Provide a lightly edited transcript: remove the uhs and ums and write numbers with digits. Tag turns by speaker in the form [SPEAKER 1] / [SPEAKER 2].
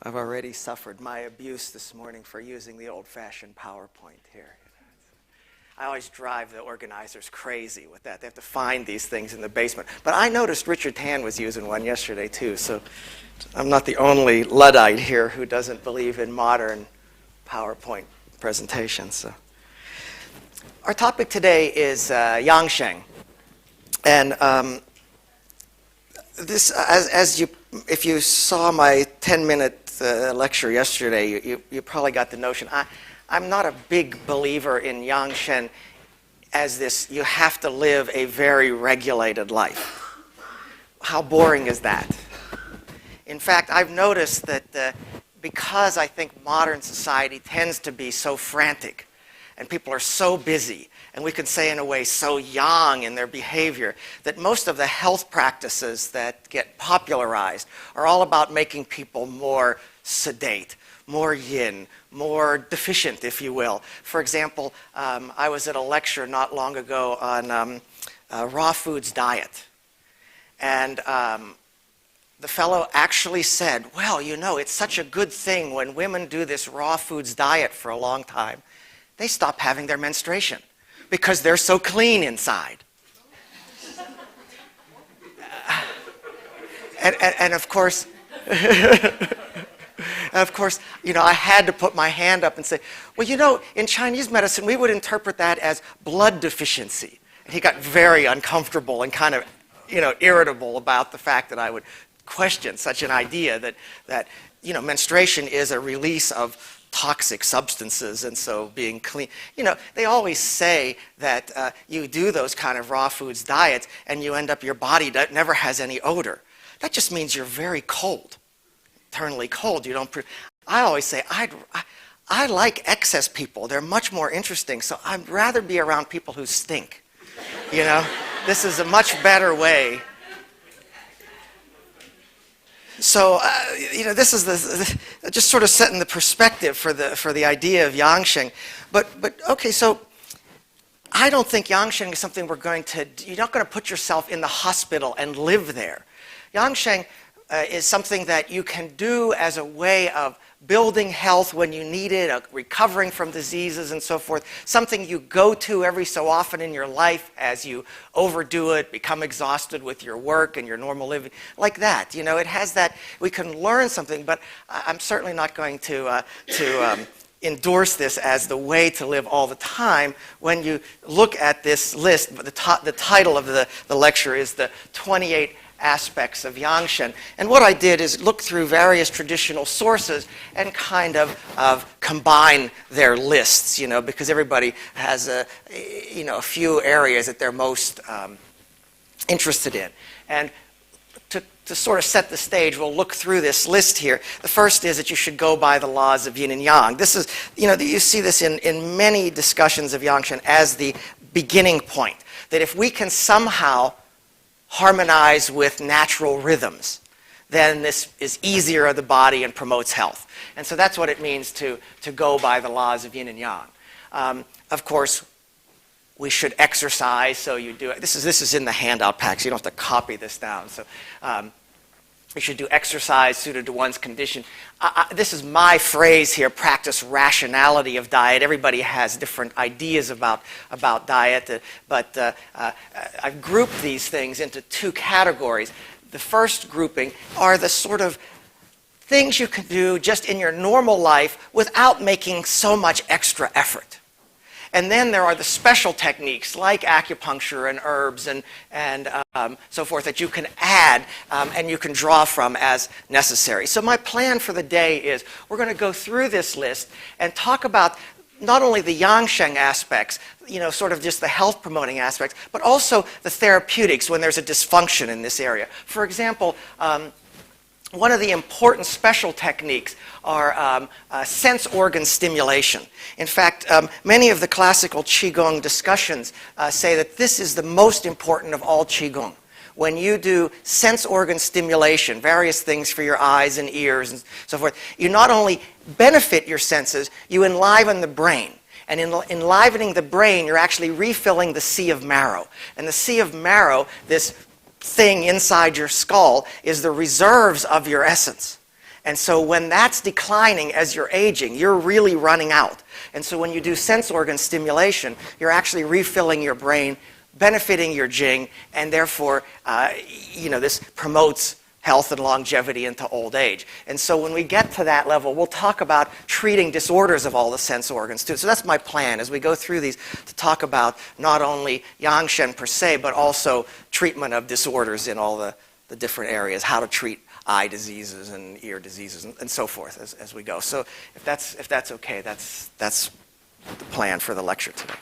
[SPEAKER 1] I've already suffered my abuse this morning for using the old-fashioned PowerPoint here. I always drive the organizers crazy with that. They have to find these things in the basement. But I noticed Richard Tan was using one yesterday, too, so I'm not the only Luddite here who doesn't believe in modern PowerPoint presentations. So. Our topic today is Yangsheng. And if you saw my 10-minute lecture yesterday, you probably got the notion. I'm not a big believer in Yangsheng as this, you have to live a very regulated life. How boring is that? In fact, I've noticed that because I think modern society tends to be so frantic, and people are so busy, and we can say in a way so yang in their behavior, that most of the health practices that get popularized are all about making people more sedate, more yin, more deficient, if you will. For example, I was at a lecture not long ago on raw foods diet. And the fellow actually said, well, you know, it's such a good thing when women do this raw foods diet for a long time, they stop having their menstruation because they're so clean inside. And of course, you know, I had to put my hand up and say, well, you know, in Chinese medicine, we would interpret that as blood deficiency. And he got very uncomfortable and kind of, you know, irritable about the fact that I would question such an idea that you know, menstruation is a release of toxic substances, and so being clean. You know, they always say that you do those kind of raw foods diets and you end up, your body never has any odor. That just means you're very cold, internally cold. You don't. I always say, I like excess people. They're much more interesting, so I'd rather be around people who stink. You know, this is a much better way. So, you know, this is just sort of setting the perspective for the idea of Yangsheng. But okay, so I don't think Yangsheng is something you're not going to put yourself in the hospital and live there. Yangsheng is something that you can do as a way of building health when you need it, recovering from diseases and so forth, something you go to every so often in your life as you overdo it, become exhausted with your work and your normal living, like that. You know, it has that, we can learn something, but I'm certainly not going to endorse this as the way to live all the time. When you look at this list, the title of the lecture is the 28 aspects of Yangsheng. And what I did is look through various traditional sources and kind of combine their lists, you know, because everybody has a few areas that they're most interested in. And to sort of set the stage, we'll look through this list here. The first is that you should go by the laws of yin and yang. This is, you know, you see this in many discussions of Yangsheng as the beginning point, that if we can somehow harmonize with natural rhythms, then this is easier on the body and promotes health. And so that's what it means to go by the laws of yin and yang. Of course, we should exercise, so you do it. This is in the handout pack, so you don't have to copy this down. So you should do exercise suited to one's condition. This is my phrase here, practice rationality of diet. Everybody has different ideas about diet, but I've grouped these things into two categories. The first grouping are the sort of things you can do just in your normal life without making so much extra effort. And then there are the special techniques like acupuncture and herbs and so forth that you can add and you can draw from as necessary. So my plan for the day is we're going to go through this list and talk about not only the Yangsheng aspects, you know, sort of just the health promoting aspects, but also the therapeutics when there's a dysfunction in this area. For example, one of the important special techniques are sense organ stimulation. In fact, many of the classical QiGong discussions say that this is the most important of all QiGong. When you do sense organ stimulation, various things for your eyes and ears and so forth, you not only benefit your senses, you enliven the brain. And in enlivening the brain, you're actually refilling the sea of marrow. And the sea of marrow, this thing inside your skull, is the reserves of your essence. And so when that's declining as you're aging, you're really running out. And so when you do sense organ stimulation, you're actually refilling your brain, benefiting your jing, and therefore, this promotes health and longevity into old age. And so when we get to that level, we'll talk about treating disorders of all the sense organs too. So that's my plan as we go through these, to talk about not only Yangshen per se, but also treatment of disorders in all the different areas, how to treat eye diseases and ear diseases and so forth as we go. So if that's okay, that's the plan for the lecture today.